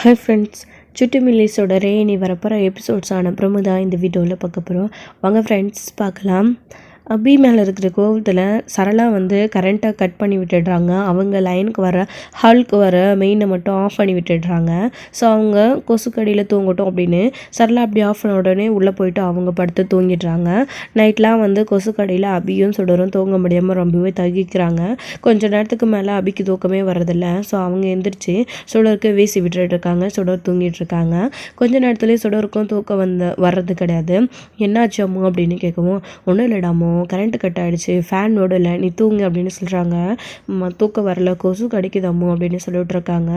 Hi friends, சுட்டி மில்லிஸோட ரேணி வரப்போகிற episodes ஆன அப்புறமா தான் இந்த வீடியோவில் பார்க்க போகிறோம். வாங்க ஃப்ரெண்ட்ஸ் பார்க்கலாம். அபி மேலே இருக்கிற கோவத்தில் சரளா கரண்ட்டை கட் பண்ணி விட்டுடுறாங்க. அவங்க லைனுக்கு வர ஹாலுக்கு வர மெயினை மட்டும் ஆஃப் பண்ணி விட்டுடுறாங்க. ஸோ அவங்க கொசுக்கடியில் தூங்கட்டும் அப்படின்னு சரளா அப்படி ஆஃப் பண்ண உடனே உள்ளே போயிட்டு அவங்க படுத்து தூங்கிடுறாங்க. நைட்லாம் கொசுக்கடியில் அபியும் சுடரும் தூங்க முடியாமல் ரொம்பவே தகிக்கிறாங்க. கொஞ்சம் நேரத்துக்கு மேலே அபிக்கு தூக்கமே வரதில்லை. ஸோ அவங்க எந்திரிச்சு சுடருக்கு வீசி விட்டுருக்காங்க. சுடர் தூங்கிட்டு இருக்காங்க. கொஞ்ச நேரத்துலேயே சுடருக்கும் தூக்கம் வர்றது கிடையாது. என்னாச்சு அம்மு அப்படின்னு கேட்கவும், ஒன்றும் இல்லைடாமோ, கரண்ட்டு கட் ஆகிடுச்சு, ஃபேன் ஓடலை, நீ தூங்கு அப்படின்னு சொல்கிறாங்க. தூக்கம் வரல, கொசு கடிக்குதாமோ அப்படின்னு சொல்லிட்டு இருக்காங்க.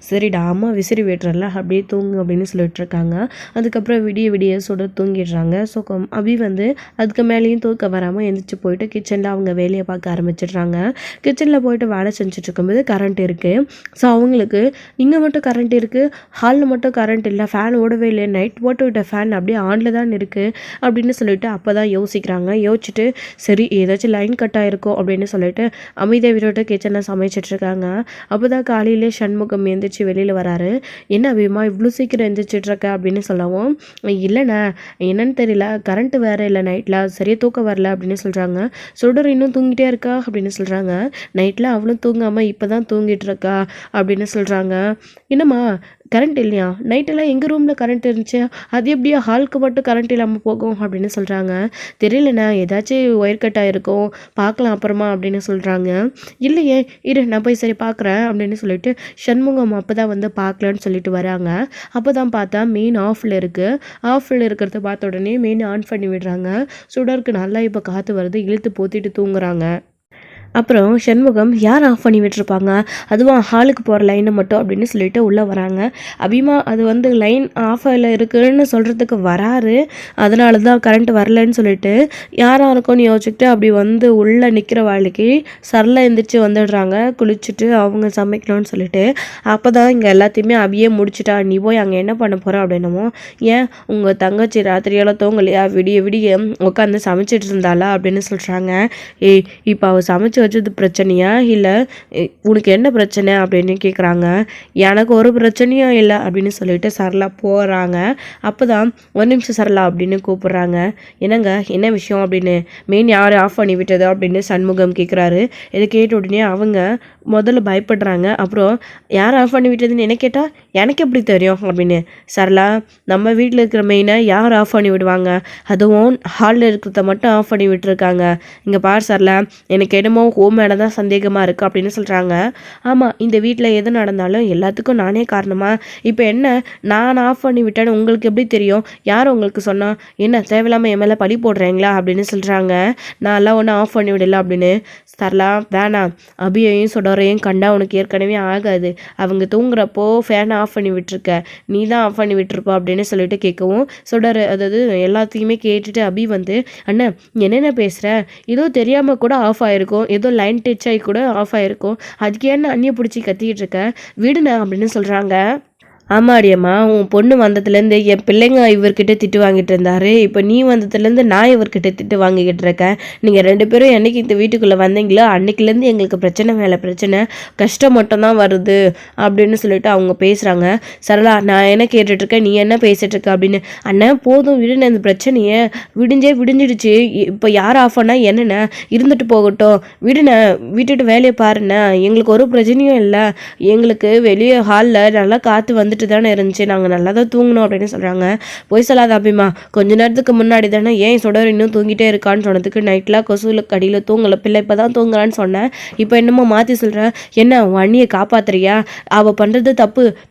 சரிடா, அம்மா விசிறி விட்டுறல, அப்படியே தூங்கு அப்படின்னு சொல்லிட்டு இருக்காங்க. அதுக்கப்புறம் விடிய விடிய சுட தூங்கிடுறாங்க. ஸோ அபி அதுக்கு மேலேயும் தூக்கம் வராமல் எந்திரிச்சு போயிட்டு கிச்சனில் அவங்க வேலையை பார்க்க ஆரம்பிச்சிடுறாங்க. கிச்சனில் போயிட்டு வேலை செஞ்சுட்டு இருக்கும்போது கரண்ட் இருக்குது. ஸோ அவங்களுக்கு இங்கே மட்டும் கரண்ட் இருக்குது, ஹாலில் மட்டும் கரண்ட் இல்லை, ஃபேன் ஓடவே இல்லை, நைட் போட்டு விட்ட ஃபேன் அப்படியே ஆனில் தான் இருக்குது அப்படின்னு சொல்லிட்டு அப்போ தான் யோசிக்கிறாங்க. யோசிச்சுட்டு சரி ஏதாச்சும் லைன் கட் ஆகிருக்கும் அப்படின்னு சொல்லிட்டு அமைதியை விட்டுட்டு கிச்சனில் சமைச்சிட்ருக்காங்க. அப்போ தான் காலையிலே சண்முகம் எந்திரிச்சு வெளியில் வராரு. என்ன அபிமா இவ்வளோ சீக்கிரம் எந்திரிச்சிட்ருக்க அப்படின்னு சொல்லவும், இல்லைண்ணா என்னன்னு தெரியல, கரண்ட்டு வேறு இல்லை, நைட்டில் சரியாக தூக்கம் வரல அப்படின்னு சொல்கிறாங்க. சுடர் இன்னும் தூங்கிட்டே இருக்கா அப்படின்னு சொல்கிறாங்க. நைட்டில் அவளும் தூங்காமல் இப்போ தான் தூங்கிட்டு இருக்கா அப்படின்னு சொல்கிறாங்க. என்னம்மா கரண்ட் இல்லையா? நைட்டெல்லாம் எங்கள் ரூமில் கரண்ட் இருந்துச்சு, அது எப்படியா ஹாலுக்கு மட்டும் கரண்ட் இல்லாமல் போகும் அப்படின்னு சொல்கிறாங்க. தெரியலண்ணா, ஏதாச்சும் ஒயர் கட் ஆகிருக்கும், பார்க்கலாம் அப்புறமா அப்படின்னு சொல்கிறாங்க. இல்லையே, இரு நான் போய் சரி பார்க்குறேன் அப்படின்னு சொல்லிட்டு சண்முகம் அப்போ தான் பார்க்கலான்னு சொல்லிட்டு வராங்க. அப்போ தான் பார்த்தா மெயின் ஆஃபில் இருக்குது. ஆஃபில் இருக்கிறத பார்த்த உடனே மெயின் ஆன் பண்ணி விடுறாங்க. சுடருக்கு நல்லா இப்போ காற்று வருது, இழுத்து போத்திட்டு தூங்குறாங்க. அப்புறம் சண்முகம் யார் ஆஃப் பண்ணி விட்டுருப்பாங்க, அதுவும் ஹாலுக்கு போகிற லைனை மட்டும் அப்படின்னு சொல்லிட்டு உள்ளே வராங்க. அபிமா அது லைன் ஆஃப் ஆயில் இருக்குன்னு சொல்கிறதுக்கு வராரு. அதனால தான் கரண்ட் வரலன்னு சொல்லிட்டு யாராக இருக்கும்னு யோசிச்சுட்டு அப்படி உள்ளே நிற்கிற வேலைக்கு சரளா எந்திரிச்சு வந்துடுறாங்க. குளிச்சுட்டு அவங்க சமைக்கணும்னு சொல்லிட்டு. அப்போ தான் இங்கே எல்லாத்தையுமே அபியே முடிச்சுட்டா, நீ போய் அங்கே என்ன பண்ண போகிற அப்படின்னமோ, ஏன் உங்கள் தங்கச்சி ராத்திரியெல்லாம் தூங்கலையா, விடிய விடிய உட்காந்து சமைச்சிட்டு இருந்தாளா அப்படின்னு சொல்கிறாங்க. இப்போ அவள் சமைச்சு வச்சது பிரச்சனையா, இல்லை உனக்கு என்ன பிரச்சனை அப்படின்னு கேட்குறாங்க. எனக்கு ஒரு பிரச்சனையும் இல்லை அப்படின்னு சொல்லிட்டு சரளா போகிறாங்க. அப்போ தான் ஒரு நிமிஷம் சரளா அப்படின்னு கூப்பிட்றாங்க. என்னங்க என்ன விஷயம் அப்படின்னு, மெயின் யார் ஆஃப் பண்ணி விட்டது அப்படின்னு சண்முகம் கேட்குறாரு. இதை கேட்ட உடனே அவங்க முதல்ல பயப்படுறாங்க. அப்புறம் யார் ஆஃப் பண்ணி விட்டதுன்னு என்ன கேட்டால் எனக்கு எப்படி தெரியும் அப்படின்னு. சரளா, நம்ம வீட்டில் இருக்கிற மெயினை யார் ஆஃப் பண்ணி விடுவாங்க, அதுவும் ஹாலில் இருக்கிறத மட்டும் ஆஃப் பண்ணி விட்டுருக்காங்க. இங்கே பார் சரளா, எனக்கு என்னமோ ஹோம் மேலே தான் சந்தேகமாக இருக்குது அப்படின்னு சொல்கிறாங்க. ஆமாம், இந்த வீட்டில் எது நடந்தாலும் எல்லாத்துக்கும் நானே காரணமா, இப்போ என்ன நான் ஆஃப் பண்ணி விட்டேன்னு உங்களுக்கு எப்படி தெரியும், யார் உங்களுக்கு சொன்னால், என்ன தேவையில்லாமல் என் மேலே பழி போடுறீங்களா அப்படின்னு சொல்கிறாங்க. நான் எல்லாம் ஒன்றும் ஆஃப் பண்ணி விடல அப்படின்னு. சரளா, வேணாம், அபியையும் சுடரையும் கண்டா உனக்கு ஏற்கனவே ஆகாது, அவங்க தூங்குறப்போ ஃபேனை ஆஃப் பண்ணி விட்டுருக்க, நீ தான் ஆஃப் பண்ணி விட்டுருப்பா அப்படின்னு சொல்லிட்டு கேட்கவும், சுடர் அதாவது எல்லாத்தையுமே கேட்டுட்டு அபி அண்ணன் என்னென்ன பேசுகிற, ஏதோ தெரியாமல் கூட ஆஃப் ஆகிருக்கும், ஏதோ லைன் டச் ஆகி கூட ஆஃப் ஆகிருக்கும், அதுக்கு என்ன அண்ணியை பிடிச்சி கத்திக்கிட்டு இருக்க, விடுன அப்படின்னு சொல்கிறாங்க. ஆமாடியம்மா, உன் பொண்ணு வந்ததுலேருந்து என் பிள்ளைங்க இவர்கிட்ட திட்டு வாங்கிட்டு இருந்தாரு, இப்போ நீ வந்ததுலேருந்து நான் இவர்கிட்ட திட்டு வாங்கிக்கிட்டு இருக்கேன். நீங்கள் 2 பேரும் என்னைக்கு இந்த வீட்டுக்குள்ளே வந்தீங்களோ அன்னைக்குலேருந்து எங்களுக்கு பிரச்சனை மேலே பிரச்சனை, கஷ்டம் மட்டும்தான் வருது அப்படின்னு சொல்லிட்டு அவங்க பேசுகிறாங்க. சரளா, நான் என்ன கேட்டுட்ருக்கேன், நீ என்ன பேசிகிட்டு இருக்க அப்படின்னு. அண்ணன் போதும் விடுன, இந்த பிரச்சனையை விடிஞ்சிடுச்சு, இப்போ யார் ஆஃப் பண்ணால் என்னென்ன இருந்துட்டு போகட்டும், விடுன, விட்டுட்டு வேலையை பாருண்ணே, எங்களுக்கு ஒரு பிரச்சனையும் இல்லை, எங்களுக்கு வெளியே ஹாலில் நல்லா காற்று தானே இருந்துச்சு, நாங்கள் நல்லா தான் தூங்கணும் அப்படின்னு சொல்கிறாங்க. போய் சொல்லாத அபிமா, கொஞ்ச நேரத்துக்கு முன்னாடி தானே ஏன் சுடர் இன்னும் தூங்கிட்டே இருக்கான்னு சொன்னதுக்கு நைட்டில் கொசுவில் கடியில் தூங்கலை, பிள்ளை இப்போ தான் தூங்குறான்னு சொன்னேன், இப்போ என்னமோ மாற்றி சொல்கிறேன், என்ன உன் அண்ணியை காப்பாத்துறியா, அவள் பண்ணுறது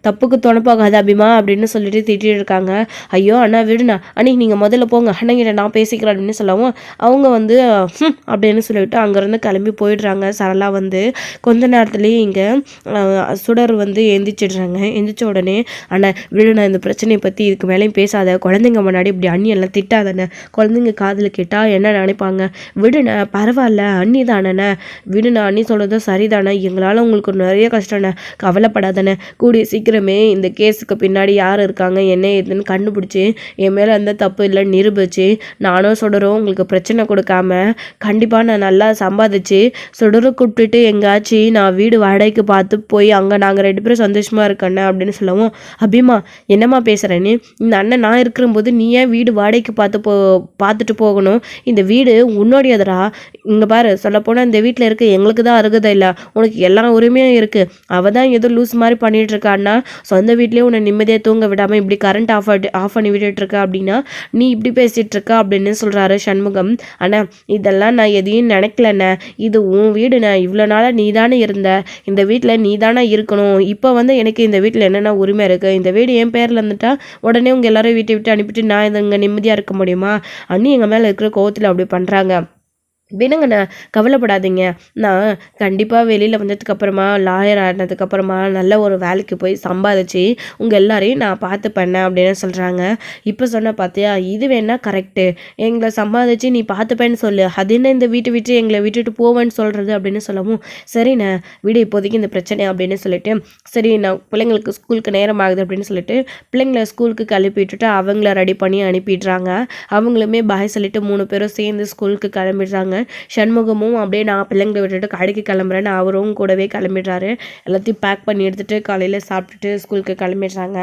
தப்புக்கு துணைப்பாகாது அபிமா அப்படின்னு சொல்லிட்டு திட்டிட்டு இருக்காங்க. ஐயோ அண்ணா விடுண்ணா, அண்ணி நீங்கள் முதல்ல போங்க, அண்ணங்கிட்ட நான் பேசிக்கிறேன் அப்படின்னு சொல்லவும் அவங்க அப்படின்னு சொல்லிட்டு அங்கேருந்து கிளம்பி போயிடுறாங்க. சரளா கொஞ்ச நேரத்துலேயே இங்கே சுடர் எந்திரிச்சிடுறாங்க. எந்திரிச்ச உடனே, அண்ணா விடுண்ணா, இந்த பிரச்சனையை பற்றி இதுக்கு மேலேயும் பேசாத, குழந்தைங்க முன்னாடி இப்படி அண்ணி எல்லாம் திட்டாதானே, குழந்தைங்க காதில் கேட்டால் என்ன நினைப்பாங்க, விடுண்ணா பரவாயில்ல, அண்ணி தானே, விடுண்ணா, அண்ணி சொல்கிறதும் சரிதானே, எங்களால் உங்களுக்கு நிறைய கஷ்டம்ண்ணே, கவலைப்படாதானே, கூடிய சீக்கிரமே இந்த கேஸுக்கு பின்னாடி யார் இருக்காங்க என்ன ஏதுன்னு கண்டுபிடிச்சி என் மேலே அந்த தப்பு இல்லை நிரூபிச்சு நானும் சுடரும் உங்களுக்கு பிரச்சனை கொடுக்காம கண்டிப்பாக நான் நல்லா சம்பாதிச்சு சுடரை கூப்பிட்டுட்டு எங்காச்சும் நான் வீடு வாடகைக்கு பார்த்து போய் அங்கே நாங்கள் 2 பேரும் சந்தோஷமாக இருக்கேண்ணே அப்படின்னு சொல்லவும், சொல்லவும், அபிமா என்னம்மா பேசுகிறேன்னு, இந்த அண்ணன் நான் இருக்கிறம்போது நீ ஏன் வீடு வாடகைக்கு பார்த்துட்டு போகணும்? இந்த வீடு உன்னோடையதுடா. இங்கே பாரு, சொல்லப்போனால் இந்த வீட்டில் இருக்க எங்களுக்கு தான் அருகதை இல்லை, உனக்கு எல்லா உரிமையும் இருக்குது. அவள் தான் ஏதோ லூஸ் மாதிரி பண்ணிகிட்டு இருக்கான்னா, சொந்த வீட்லேயே உன்னை நிம்மதியாக தூங்க விடாமல் இப்படி கரண்ட் ஆஃப் பண்ணி விட்டுட்டு அப்படின்னா நீ இப்படி பேசிகிட்டு இருக்கா அப்படின்னு சொல்கிறாரு சண்முகம். அண்ணா இதெல்லாம் நான் எதையும் நினைக்கலண்ணே, இது உன் வீடுண்ணே, இவ்வளோ நாளாக நீ தானே இருந்த, இந்த வீட்டில் நீ தானே இருக்கணும். இப்போ வந்து எனக்கு இந்த வீட்டில் என்னென்ன உரிமை இருக்குது? இந்த வீடு என் பேரில் இருந்துட்டா உடனே உங்கள் எல்லாரும் வீட்டை விட்டு அனுப்பிட்டு நான் இங்கே நிம்மதியாக இருக்க முடியுமா? அண்ணி எங்கள் மேலே இருக்கிற கோவத்தில் அப்படி பண்ணுறாங்க. விடுங்கண்ணா, கவலைப்படாதீங்க. நான் கண்டிப்பாக வெளியில் வந்ததுக்கப்புறமா, லாயர் ஆனதுக்கப்புறமா நல்ல ஒரு வேலைக்கு போய் சம்பாதிச்சு உங்கள் எல்லாரையும் நான் பார்த்துப்பேன் அப்படின்னு சொல்கிறாங்க. இப்போ சொன்ன பார்த்தியா, இது வேணா கரெக்டு. எங்களை சம்பாதிச்சு நீ பார்த்துப்பேன்னு சொல்லு, அது என்ன இந்த வீட்டை விட்டு எங்களை விட்டுட்டு போவேன்னு சொல்கிறது அப்படின்னு சொல்லவும், சரிண்ணே விடு இப்போதைக்கு இந்த பிரச்சனை அப்படின்னு சொல்லிட்டு, சரி நான் பிள்ளைங்களுக்கு ஸ்கூலுக்கு நேரம் ஆகுது அப்படின்னு சொல்லிட்டு பிள்ளைங்களை ஸ்கூலுக்கு கிளப்பி விட்டுட்டு அவங்கள ரெடி பண்ணி அனுப்பிடுறாங்க. அவங்களுமே பாய் சொல்லிட்டு 3 பேரும் சேர்ந்து ஸ்கூலுக்கு கிளம்பிடுறாங்க. சண்முகமும் அப்படியே நான் பிள்ளைங்களை விட்டுட்டு கடைக்கு கிளம்புறேன்னு அவரும் கூடவே கிளம்பிடுறாரு. எல்லாத்தையும் பேக் பண்ணி எடுத்துகிட்டு காலையில் சாப்பிட்டுட்டு ஸ்கூலுக்கு கிளம்பிடுறாங்க.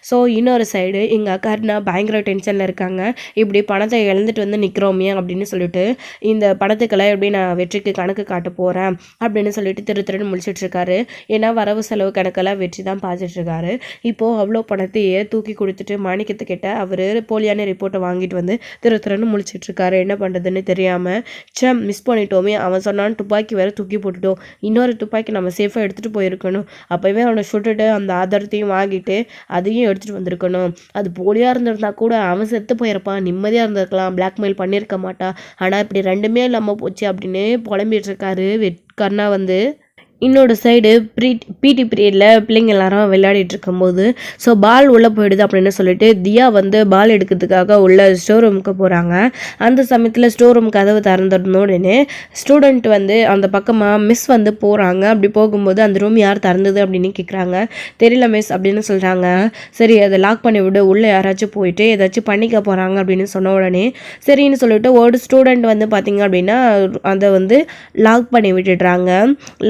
ஸோ இன்னொரு சைடு எங்கள் அக்கா பயங்கர டென்ஷனில் இருக்காங்க. இப்படி பணத்தை இழந்துட்டு வந்து நிற்கிறோமே அப்படின்னு சொல்லிட்டு, இந்த பணத்துக்கெல்லாம் எப்படி நான் வெற்றிக்கு கணக்கு காட்ட போகிறேன் அப்படின்னு சொல்லிட்டு திருன்னு முழிச்சிட்ருக்காரு. ஏன்னா வரவு செலவு கணக்கெல்லாம் வெற்றி தான் பார்த்துட்ருக்காரு. இப்போது அவ்வளோ பணத்தையே தூக்கி கொடுத்துட்டு மாணிக்கத்துக்கிட்ட அவர் போலியான ரிப்போர்ட்டை வாங்கிட்டு வந்து திருன்னு முழிச்சிட்ருக்காரு. என்ன பண்ணுறதுன்னு தெரியாமல், மிஸ் பண்ணிட்டோமே, அவன் சொன்னான்னு துப்பாக்கி வேறு தூக்கி போட்டுட்டோம், இன்னொரு துப்பாக்கி நம்ம சேஃபாக எடுத்துகிட்டு போயிருக்கணும், அப்போவே அவனை சுட்டுட்டு அந்த ஆதாரத்தையும் வாங்கிட்டு அதையும் எடுத்துகிட்டு வந்திருக்கணும். அது போலியாக இருந்திருந்தா கூட அவன் செத்து போயிருப்பான், நிம்மதியாக இருந்திருக்கலாம், பிளாக்மெயில் பண்ணியிருக்க மாட்டான். ஆனால் இப்படி ரெண்டுமே இல்லாமல் போச்சு அப்படின்னு புலம்பிட்டு இருக்காரு கர்ணா வந்து. இன்னொரு சைடு பிடி பீரியடில் பிள்ளைங்க எல்லாரும் விளையாடிட்டு இருக்கும்போது ஸோ பால் உள்ளே போயிடுது அப்படின்னு சொல்லிட்டு தியா வந்து பால் எடுக்கிறதுக்காக உள்ள ஸ்டோர் ரூமுக்கு போகிறாங்க. அந்த சமயத்தில் ஸ்டோர் ரூம் கதவு திறந்துருந்த உடனே ஸ்டூடெண்ட் வந்து அந்த பக்கமாக மிஸ் வந்து போகிறாங்க. அப்படி போகும்போது அந்த ரூம் யார் திறந்தது அப்படின்னு கேட்குறாங்க. தெரியல மிஸ் அப்படின்னு சொல்கிறாங்க. சரி அதை லாக் பண்ணி விடு, உள்ளே யாராச்சும் போயிட்டு ஏதாச்சும் பண்ணிக்க போகிறாங்க அப்படின்னு சொன்ன உடனே சரின்னு சொல்லிட்டு ஒரு ஸ்டூடெண்ட் வந்து பார்த்திங்க அப்படின்னா அதை வந்து லாக் பண்ணி விட்டுடுறாங்க.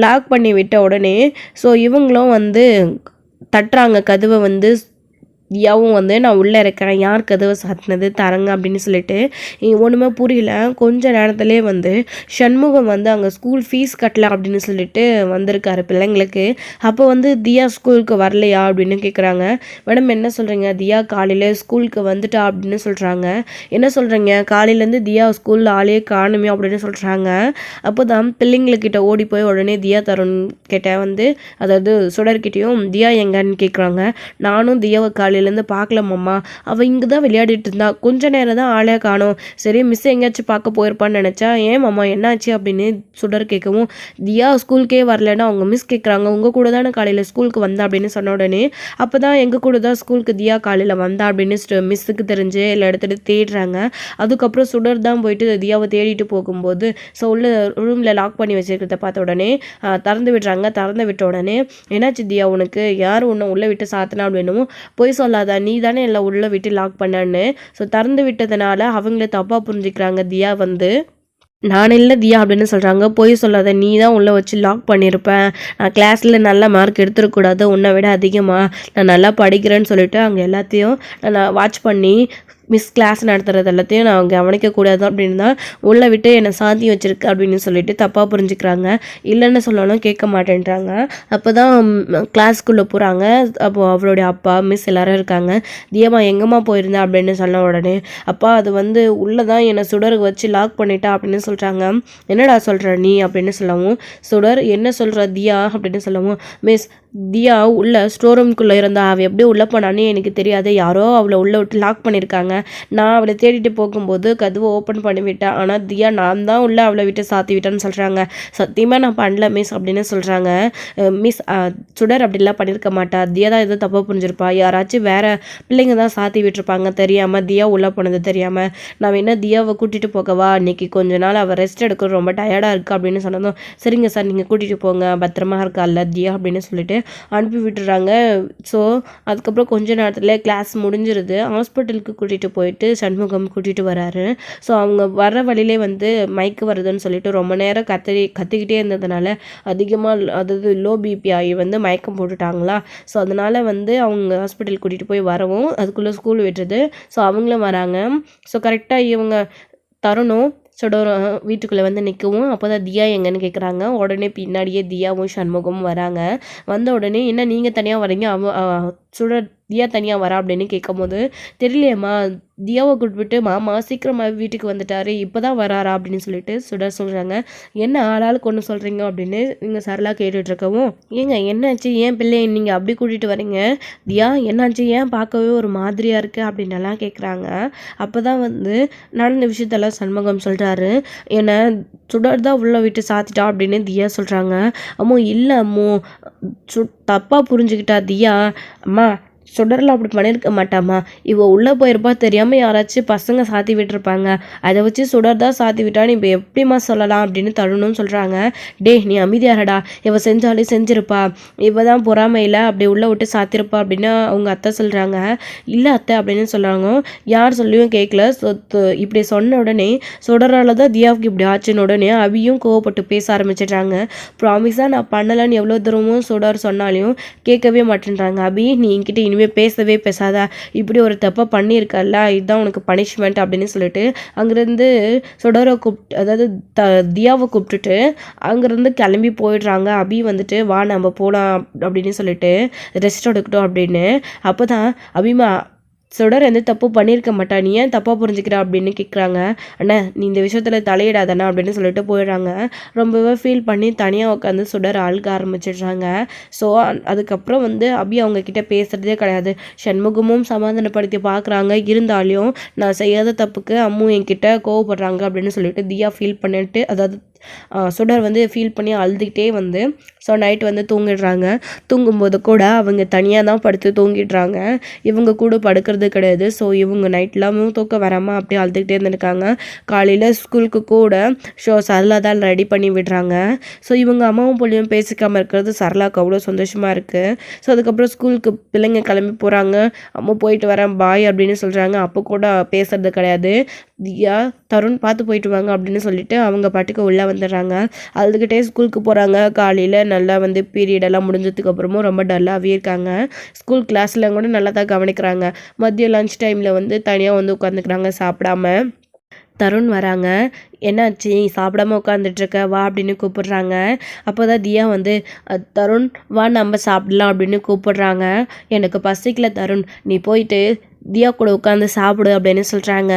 லாக் பண்ணி விட்ட உடனே ஸோ இவங்களும் வந்து தட்டுறாங்க கதவை வந்து. தியாவும் வந்து நான் உள்ளே இருக்கிறேன், யார் கதவை சாத்தினது தரங்க அப்படின்னு சொல்லிட்டு ஒன்றுமே புரியல. கொஞ்ச நேரத்துலேயே வந்து சண்முகம் வந்து அங்கே ஸ்கூல் ஃபீஸ் கட்டல அப்படின்னு சொல்லிட்டு வந்திருக்காரு பிள்ளைங்களுக்கு. அப்போ வந்து தியா ஸ்கூலுக்கு வரலையா அப்படின்னு கேட்குறாங்க. மேடம் என்ன சொல்கிறீங்க, தியா காலையில் ஸ்கூலுக்கு வந்துட்டா அப்படின்னு சொல்கிறாங்க. என்ன சொல்கிறீங்க, காலையிலேருந்து தியா ஸ்கூலில் ஆளே காணுமே அப்படின்னு சொல்கிறாங்க. அப்போ தான் பிள்ளைங்கக்கிட்ட ஓடி போய் உடனே தியா தருண் கிட்ட வந்து, அதாவது சுடர்கிட்டையும் தியா எங்கன்னு கேட்குறாங்க. நானும் தியாவை காலையிலேருந்து பார்க்கலம்மா, அவள் இங்கே தான் விளையாடிட்டு இருந்தா, கொஞ்ச நேரம் தான் ஆளே காணோம், சரி மிஸ் எங்கேயாச்சும் பார்க்க போயிருப்பான்னு நினச்சா. ஏன் மாமா என்னாச்சு அப்படின்னு சுடர் கேட்கவும், தியா ஸ்கூலுக்கே வரலன்னா அவங்க மிஸ் கேட்குறாங்க, உங்கள் கூட தானே காலையில் ஸ்கூலுக்கு வந்தா அப்படின்னு சொன்ன உடனே, அப்போ தான் எங்கள் கூட தான் ஸ்கூலுக்கு தியா காலையில் வந்தா அப்படின்னு மிஸ்ஸுக்கு தெரிஞ்சு எல்லா இடத்துல தேடுறாங்க. அதுக்கப்புறம் சுடர் தான் போயிட்டு தியாவை தேடிட்டு போகும்போது ஸோ உள்ள ரூமில் லாக் பண்ணி வச்சுருக்கிறத பார்த்த உடனே திறந்து விடுறாங்க. திறந்து விட்ட உடனே என்னாச்சு தியா, உனக்கு யார் உன்னை உள்ளே விட்டு சாத்தினா அப்படின்னும், போய் சொல்லாதா நீ தானே எல்லாம் உள்ளே விட்டு லாக் பண்ணான்னு. ஸோ திறந்து விட்டதுனால அவங்கள தப்பாக புரிஞ்சுக்கிறாங்க. தியா வந்து நான் இல்லை தியா அப்படின்னு சொல்கிறாங்க. போய் சொல்லாத நீ தான் உள்ளே வச்சு லாக் பண்ணியிருப்பேன், நான் கிளாஸில் நல்ல மார்க் எடுத்துடக்கூடாது, உன்னை விட அதிகமாக நான் நல்லா படிக்கிறேன்னு சொல்லிட்டு அங்கே எல்லாத்தையும் நான் வாட்ச் பண்ணி மிஸ் கிளாஸ் நடத்துறது எல்லாத்தையும் நான் கவனிக்கக்கூடாது அப்படின்னு தான் உள்ளே விட்டு என்னை சாத்தி வச்சுருக்கு அப்படின்னு சொல்லிட்டு தப்பாக புரிஞ்சுக்கிறாங்க. இல்லைன்னு சொல்லணும் கேட்க மாட்டேன்றாங்க. அப்போ தான் கிளாஸ்க்குள்ளே போகிறாங்க. அப்போது அவளுடைய அப்பா மிஸ் எல்லோரும் இருக்காங்க. தியம்மா எங்கம்மா போயிருந்தா அப்படின்னு சொன்ன உடனே, அப்பா அது வந்து உள்ளே தான் என்னை சுடருக்கு வச்சு லாக் பண்ணிட்டா அப்படின்னு சொல்கிறாங்க. என்னடா சொல்கிற நீ அப்படின்னு சொல்லவும், சுடர் என்ன சொல்கிற தியா அப்படின்னு சொல்லவும், மிஸ் தியா உள்ள ஸ்டோர் ரூம்குள்ளே இருந்தா, அவள் எப்படி உள்ளே போனான்னு எனக்கு தெரியாது, யாரோ அவளை உள்ளே விட்டு லாக் பண்ணியிருக்காங்க, நான் அவளை தேடிட்டு போகும்போது கதவை ஓப்பன் பண்ணி விட்டேன், ஆனால் தியா நான் தான் உள்ளே அவளை விட்டு சாத்தி விட்டேன்னு சொல்கிறாங்க. சத்தியமாக நான் பண்ணல மிஸ் அப்படின்னு சொல்கிறாங்க. மிஸ் சுடர் அப்படிலாம் பண்ணியிருக்க மாட்டா, தியா தான் எதுவும் தப்பாக புரிஞ்சிருப்பா, யாராச்சும் வேறு பிள்ளைங்க தான் சாத்தி விட்டுருப்பாங்க தெரியாமல், தியா உள்ளே போனது தெரியாமல். நான் என்ன தியாவை கூட்டிகிட்டு போகவா, இன்றைக்கி கொஞ்ச நாள் அவள் ரெஸ்ட் எடுக்க ரொம்ப டயர்டாக இருக்குது அப்படின்னு சொன்னதும், சரிங்க சார் நீங்கள் கூட்டிகிட்டு போங்க, பத்திரமா இருக்கால்ல தியா அப்படின்னு சொல்லிட்டு அனுப்பி விட்டுறாங்க. ஸோ அதுக்கப்புறம் கொஞ்ச நேரத்தில் கிளாஸ் முடிஞ்சிருது. ஹாஸ்பிட்டலுக்கு கூட்டிகிட்டு கூட்டிகிட்டு போயிட்டு சண்முகம் கூட்டிகிட்டு வராரு. ஸோ அவங்க வர வழியிலே வந்து மயக்கு வருதுன்னு சொல்லிட்டு ரொம்ப நேரம் கத்திக்கிட்டே இருந்ததுனால அதிகமாக அதாவது லோ பிபி ஆகி வந்து மயக்கம் போட்டுட்டாங்களா. ஸோ அதனால் வந்து அவங்க ஹாஸ்பிட்டல் கூட்டிகிட்டு போய் வரவும் அதுக்குள்ளே ஸ்கூல் விட்டுறது. ஸோ அவங்களும் வராங்க. ஸோ கரெக்டாக இவங்க தருணும் சுடர் வீட்டுக்குள்ளே வந்து நிற்கவும் அப்போ தான் தியா எங்கன்னு கேட்குறாங்க. உடனே பின்னாடியே தியாவும் சண்முகமும் வராங்க. வந்த உடனே என்ன நீங்கள் தனியாக வரீங்க, சுடர் தியா தனியாக வரா அப்படின்னு கேட்கும்போது, தெரியலையம்மா தியாவை கூப்பிட்டு மாமா சீக்கிரமாக வீட்டுக்கு வந்துட்டாரு, இப்போ தான் வராரா அப்படின்னு சொல்லிட்டு சுடர் சொல்கிறாங்க. என்ன ஆளாளுக்கு ஒன்று சொல்கிறீங்க அப்படின்னு நீங்கள் சரளா கேட்டுட்ருக்கவும், ஏங்க என்னாச்சு, ஏன் பிள்ளையை நீங்கள் அப்படி கூட்டிகிட்டு வரீங்க, தியா என்னாச்சு, ஏன் பார்க்கவே ஒரு மாதிரியாக இருக்குது அப்படின்னலாம் கேட்குறாங்க. அப்போ தான் வந்து நடந்த விஷயத்தெல்லாம் சண்முகம் சொல்கிறாரு. என்னை சுடர் தான் உள்ள விட்டு சாத்திட்டா அப்படின்னு தியா சொல்கிறாங்க. அம்மோ இல்லை அம்மோ, தப்பாக புரிஞ்சுக்கிட்டா தியா. அம்மா சுடரில் அப்படி பண்ணியிருக்க மாட்டாமா, இவள் உள்ளே போயிருப்பா, தெரியாமல் யாராச்சும் பசங்க சாத்தி விட்டுருப்பாங்க, அதை வச்சு சுடர் தான் சாத்தி விட்டான்னு இப்போ எப்படிமா சொல்லலாம் அப்படின்னு தருணும்னு சொல்கிறாங்க. டே நீ அமைதியாரடா, இவள் செஞ்சாலும் செஞ்சிருப்பா, இவள் தான் பொறாமையில் அப்படி உள்ளே விட்டு சாத்திருப்பா அப்படின்னு அவங்க அத்தை சொல்கிறாங்க. இல்லை அத்தை அப்படின்னு சொல்கிறாங்க. யார் சொல்லியும் கேட்கல. இப்படி சொன்ன உடனே சுடரால் தான் தியாவுக்கு இப்படி ஆச்சுன்னு உடனே அவியும் கோவப்பட்டு பேச ஆரம்பிச்சிடுறாங்க. ப்ராமிஸாக நான் பண்ணலைன்னு எவ்வளோ தூரமும் சுடர் சொன்னாலையும் கேட்கவே மாட்டேன்றாங்க. அபி நீ என்கிட்ட இனிமேல் பேசவே பேசாத, இப்படி ஒரு தப்பை பண்ணியிருக்கல, இதுதான் உனக்கு பனிஷ்மெண்ட் அப்படின்னு சொல்லிட்டு அங்கேருந்து சுடரை கூப்பிட்டு அதாவது தியாவை கூப்பிட்டுட்டு அங்கேருந்து கிளம்பி போயிடுறாங்க. அபி வந்துட்டு வா நம்ம போகலாம் அப்படின்னு சொல்லிட்டு ரெஸ்ட் எடுக்கட்டும் அப்படின்னு. அப்போ தான் அபிமா சுடர் எந்த தப்பு பண்ணியிருக்க மாட்டா, நீ ஏன் தப்பாக புரிஞ்சுக்கிற அப்படின்னு கேட்குறாங்க. அண்ணா நீ இந்த விஷயத்தில் தலையிடாதண்ணா அப்படின்னு சொல்லிட்டு போயிடுறாங்க. ரொம்பவே ஃபீல் பண்ணி தனியாக உட்காந்து சுடர் அழுக ஆரம்பிச்சிடுறாங்க. ஸோ அதுக்கப்புறம் வந்து அபி அவங்கக்கிட்ட பேசுகிறதே கிடையாது. சண்முகமும் சமாதானப்படுத்தி பார்க்குறாங்க. இருந்தாலும் நான் செய்யாத தப்புக்கு அம்மு என்கிட்ட கோவப்படுறாங்க அப்படின்னு சொல்லிட்டு தியா ஃபீல் பண்ணிட்டு அதாவது சுடர் வந்து ஃபீல் பண்ணி அழுதுகிட்டே வந்து ஸோ நைட்டு வந்து தூங்கிடுறாங்க. தூங்கும்போது கூட அவங்க தனியாக தான் படுத்து தூங்கிடுறாங்க. இவங்க கூட படுக்கிறது கிடையாது. ஸோ இவங்க நைட்லாமும் தூக்கம் வராமல் அப்படியே அழுதுகிட்டே இருந்திருக்காங்க. காலையில் ஸ்கூலுக்கு கூட சரளா தான் ரெடி பண்ணி விடுறாங்க. ஸோ இவங்க அம்மாவும் பிள்ளையும் பேசிக்காமல் இருக்கிறது சரளாவுக்கு அவ்வளோ சந்தோஷமாக இருக்குது. ஸோ அதுக்கப்புறம் ஸ்கூலுக்கு பிள்ளைங்க கிளம்பி போகிறாங்க. அம்மா போயிட்டு வரேன் பாய் அப்படின்னு சொல்கிறாங்க. அப்போ கூட பேசுறது கிடையாது. தியா தருண் பார்த்து போயிட்டு வாங்க அப்படின்னு சொல்லிட்டு அவங்க பாட்டுக்கு உள்ளே வந்துடுறாங்க. அழுதுகிட்டே ஸ்கூலுக்கு போகிறாங்க. காலையில் நல்லா வந்து பீரியடெல்லாம் முடிஞ்சதுக்கு அப்புறமும் ரொம்ப டல்லாகவே இருக்காங்க. ஸ்கூல் கிளாஸில் கூட நல்லா தான் கவனிக்கிறாங்க. மதியம் லன்ச் டைமில் வந்து தனியாக வந்து உட்காந்துக்கிறாங்க சாப்பிடாம. தருண் வராங்க. என்னாச்சு சாப்பிடாம உட்காந்துட்ருக்க வா அப்படின்னு கூப்பிடுறாங்க. அப்போ தான் தியா வந்து தருண் வா நம்ம சாப்பிடலாம் அப்படின்னு கூப்பிடுறாங்க. எனக்கு பசிக்கல தருண், நீ போயிட்டு தியா கூட உட்காந்து சாப்பிடு அப்படின்னு சொல்கிறாங்க.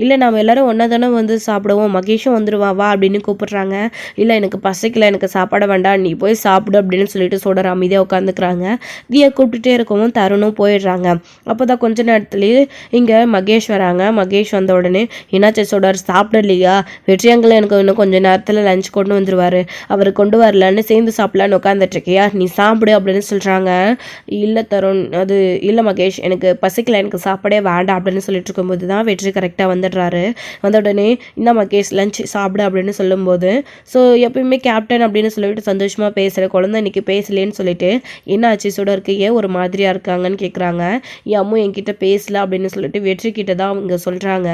இல்லை நம்ம எல்லோரும் ஒன்றா தானே வந்து சாப்பிடுவோம், மகேஷும் வந்துடுவா வா அப்படின்னு கூப்பிட்றாங்க. இல்லை எனக்கு பசிக்கல, எனக்கு சாப்பாட வேண்டாம், நீ போய் சாப்பிடு அப்படின்னு சொல்லிட்டு சுடர் அமைதியாக உட்காந்துக்கிறாங்க. தியா கூப்பிட்டுட்டே இருக்கவும் தருணும் போயிடுறாங்க. அப்போ தான் கொஞ்ச நேரத்துலேயே இங்கே மகேஷ் வராங்க. மகேஷ் வந்த உடனே என்னாச்சு சுடர் சாப்பிடலையா, வெற்றியாங்கல எனக்கு இன்னும் கொஞ்சம் நேரத்தில் லஞ்ச் கொண்டு வந்துடுவார், அவர் கொண்டு வரலன்னு சேர்ந்து சாப்பிட்லான்னு உட்காந்துட்ருக்கியா, நீ சாப்பிடு அப்படின்னு சொல்கிறாங்க. இல்லை தருண் அது இல்லை மகேஷ், எனக்கு பசிக்கல, எனக்கு சாப்பாடே வேண்டாம் அப்படின்னு சொல்லிட்டு இருக்கும்போது தான் வெற்றி கரெக்டாக வந்துடுறாரு. வந்த உடனே இந்த மகேஷ் லஞ்ச் சாப்பிடு அப்படின்னு சொல்லும்போது ஸோ எப்பயுமே கேப்டன் அப்படின்னு சொல்லிட்டு சந்தோஷமாக பேசுகிற குழந்தை இன்றைக்கி பேசலேன்னு சொல்லிட்டு என்னாச்சு சுடருக்கு ஏன் ஒரு மாதிரியாக இருக்காங்கன்னு கேட்குறாங்க. என் அம்மு என்கிட்ட பேசல அப்படின்னு சொல்லிட்டு வெற்றி கிட்ட தான் அவங்க சொல்கிறாங்க.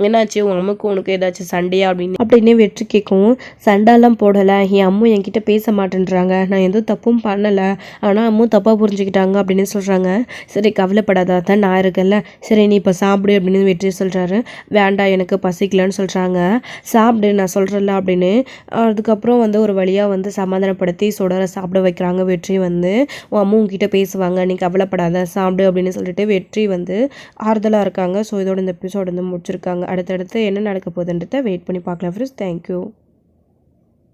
என்னாச்சு உன் அம்முக்கு உனக்கு ஏதாச்சும் சண்டையா அப்படின்னு வெற்றி கேட்கவும், சண்டைலாம் போடலை, என் அம்மு என்கிட்ட பேச மாட்டேன்றாங்க, நான் எதுவும் தப்பும் பண்ணலை, ஆனால் அம்மு தப்பாக புரிஞ்சுக்கிட்டாங்க அப்படின்னு சொல்கிறாங்க. சரி கவலைப்படாத தான் நான் இருக்கல, சரி நீ இப்போ சாப்பிடு அப்படின்னு வெற்றி சொல்கிறாரு. வேண்டாம் எனக்கு பசிக்கலன்னு சொல்கிறாங்க. சாப்பிடு நான் சொல்கிறல அப்படின்னு. அதுக்கப்புறம் வந்து ஒரு வழியாக வந்து சமாதானப்படுத்தி சுடரை சாப்பிட வைக்கிறாங்க. வெற்றி வந்து உன் அம்மா உங்ககிட்ட பேசுவாங்க, நீ கவலைப்படாத சாப்பிடு அப்படின்னு சொல்லிட்டு வெற்றி வந்து ஆறுதலாக இருக்காங்க. ஸோ இதோட இந்த எபிசோடு வந்து முடிச்சிருக்காங்க. அடுத்தடுத்து என்ன நடக்க போகுதுன்றதை வெயிட் பண்ணி பார்க்கலாம் ஃப்ரெண்ட்ஸ். தேங்க்யூ.